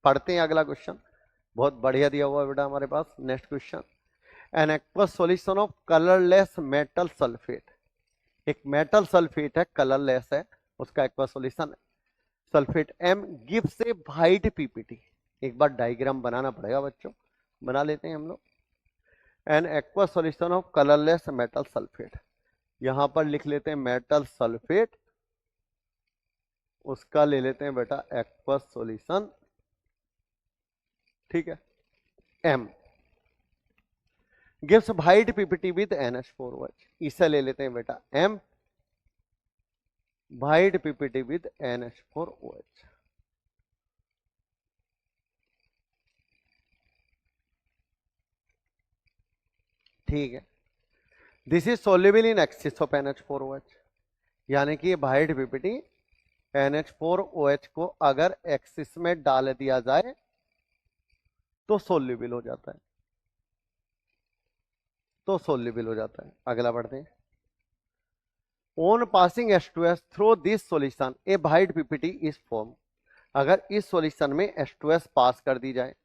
पढ़ते हैं अगला क्वेश्चन, बहुत बढ़िया दिया हुआ बेटा हमारे पास। Next question, an aqueous solution of colourless metal sulphate. एक मेटल सल्फेट है, कलरलेस है, उसका aqueous solution sulphate M gives a white PPT. एक बार डायग्राम बनाना पड़ेगा बच्चों, बना लेते हैं हम लोग। N aqueous solution of colourless metal sulphate, यहां पर लिख लेते हैं मेटल सल्फेट, उसका ले लेते हैं बेटा एक्वस सॉल्यूशन, ठीक है। M gives white PPT with NH4OH, इसे ले लेते हैं बेटा M white PPT with NH4OH। ठीक है, this is soluble in axis of NH4OH, यानी कि वाइट पीपीटी NH4OH को अगर एक्सिस में डाल दिया जाए तो सोल्यूबल हो जाता है, तो सोल्यूबल हो जाता है। अगला बढ़ते हैं, on passing H2S through this solution A white PPT is form. अगर इस सॉल्यूशन में H2S पास कर दी जाए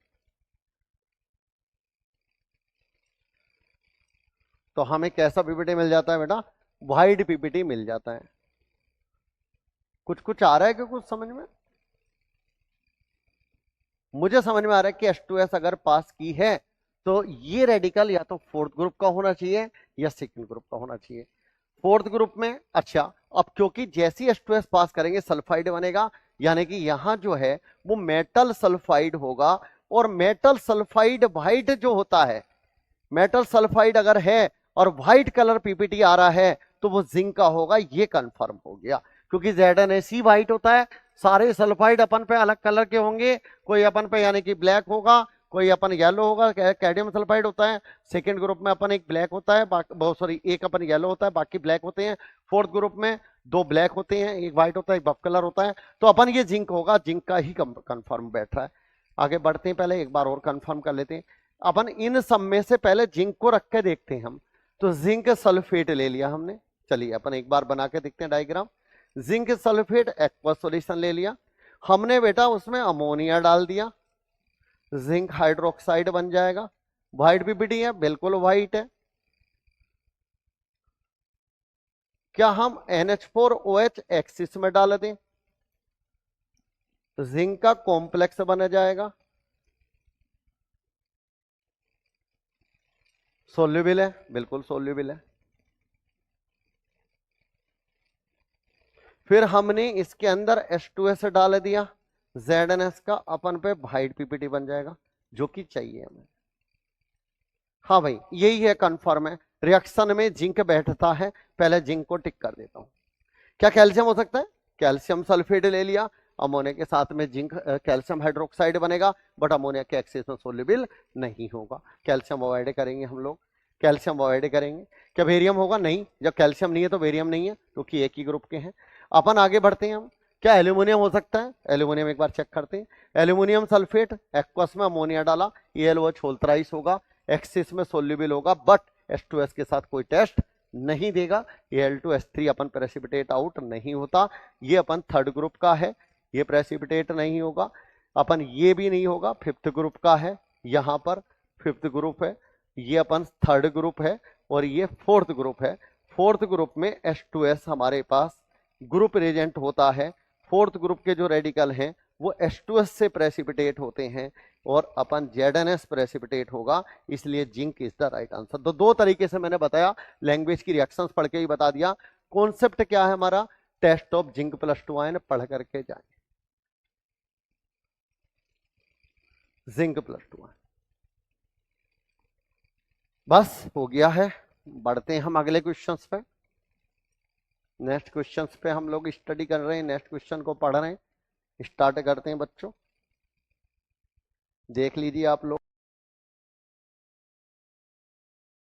तो हमें कैसा पीपीटी मिल जाता है बेटा? वाइट पीपीटी मिल जाता है। कुछ कुछ आ रहा है कि कुछ समझ में? मुझे समझ में आ रहा है कि H2S अगर पास की है तो ये रेडिकल या तो फोर्थ ग्रुप का होना चाहिए या सेकंड ग्रुप का होना चाहिए। फोर्थ ग्रुप में, अच्छा, अब क्योंकि जैसी H2S पास करेंगे सल्फाइड बनेगा, यानी कि यहां जो है वो मेटल सल्फाइड होगा, और मेटल सल्फाइड व्हाइट जो होता है, मेटल सल्फाइड अगर है और व्हाइट कलर पीपीटी आ रहा है तो वो जिंक का होगा, ये कंफर्म हो गया। क्योंकि ZnAC व्हाइट होता है, सारे सल्फाइड अपन पे अलग कलर के होंगे, कोई अपन पे यानी कि ब्लैक होगा, कोई अपन येलो होगा, कैडमियम सल्फाइड होता है। सेकंड ग्रुप में अपन एक ब्लैक होता है, बहुत सॉरी एक अपन येलो होता है, बाकी ब्लैक होते हैं। फोर्थ ग्रुप में दो ब्लैक होते हैं, एक व्हाइट होता है, एक बफ कलर होता है। तो अपन ये जिंक होगा, जिंक का ही कंफर्म बैठ रहा है। आगे बढ़ते हैं, पहले एक बार और कंफर्म कर लेते हैं। अपन इन सब में से पहले जिंक को रख के देखते हैं हम। तो जिंक सल्फेट ले लिया हमने, चलिए अपन एक बार बना के देखते हैं diagram. Zinc sulphate aqueous solution ले लिया हमने बेटा, उसमें अमोनिया डाल दिया, जिंक हाइड्रोक्साइड बन जाएगा। व्हाइट पीपीटी है, बिल्कुल व्हाइट है। क्या हम NH4OH एक्सिस में डाल दें तो जिंक का कॉम्प्लेक्स बन जाएगा, सोल्यूबल है, बिल्कुल सोल्यूबल है। फिर हमने इसके अंदर H2S डाल दिया, ZnS का अपन पे व्हाइट पीपीटी बन जाएगा, जो कि चाहिए हमें। हाँ भाई, यही है, कंफर्म है। रिएक्शन में जिंक बैठता है, पहले जिंक को टिक कर देता हूं। क्या कैल्शियम हो सकता है? कैल्शियम सल्फेट ले लिया, अमोनिया के साथ में जिंक कैल्शियम हाइड्रोक्साइड बनेगा, बट अमोनिया के एक्सेस में सोल्यूबल नहीं होगा। कैल्शियम अवॉइड करेंगे हम लोग, कैल्शियम अवॉइड करेंगे। क्या बेरियम होगा? नहीं, जब कैल्शियम नहीं है तो बेरियम नहीं है, क्योंकि एक ही ग्रुप के हैं। अपन आगे बढ़ते हैं हम। क्या एल्यूमिनियम हो सकता है? एल्यूमिनियम एक बार चेक करते हैं। एल्यूमिनियम सल्फेट एक्वस में अमोनिया डाला, ELOH होल थ्राइस होगा, एक्सिस में सोल्यूबल होगा, बट H2S के साथ कोई टेस्ट नहीं देगा। Al2H3 अपन प्रेसिपिटेट आउट नहीं होता, ये अपन थर्ड ग्रुप का है, ये प्रेसिपिटेट नहीं होगा। अपन ये भी नहीं होगा, फिफ्थ ग्रुप का है, यहां पर फिफ्थ ग्रुप है, ये अपन थर्ड ग्रुप है, और ये फोर्थ ग्रुप है। फोर्थ ग्रुप में H2S हमारे पास ग्रुप रिएजेंट होता है। फोर्थ ग्रुप के जो रेडिकल हैं वो H2S से प्रेसिपिटेट होते हैं, और अपन ZnS प्रेसिपिटेट होगा, इसलिए zinc is the right answer. तो दो तरीके से मैंने बताया, लैंग्वेज की रिएक्शंस पढ़ के ही बता दिया। कॉन्सेप्ट क्या है हमारा? टेस्ट ऑफ जिंक +2 आयन पढ़ करके जाए, जिंक +2 आयन। बस हो गया है, बढ़ते हैं हम अगले क्वेश्चंस पे। नेक्स्ट क्वेश्चंस पे हम लोग स्टडी कर रहे हैं, नेक्स्ट क्वेश्चन को पढ़ रहे हैं। स्टार्ट करते हैं बच्चों, देख लीजिए आप लोग।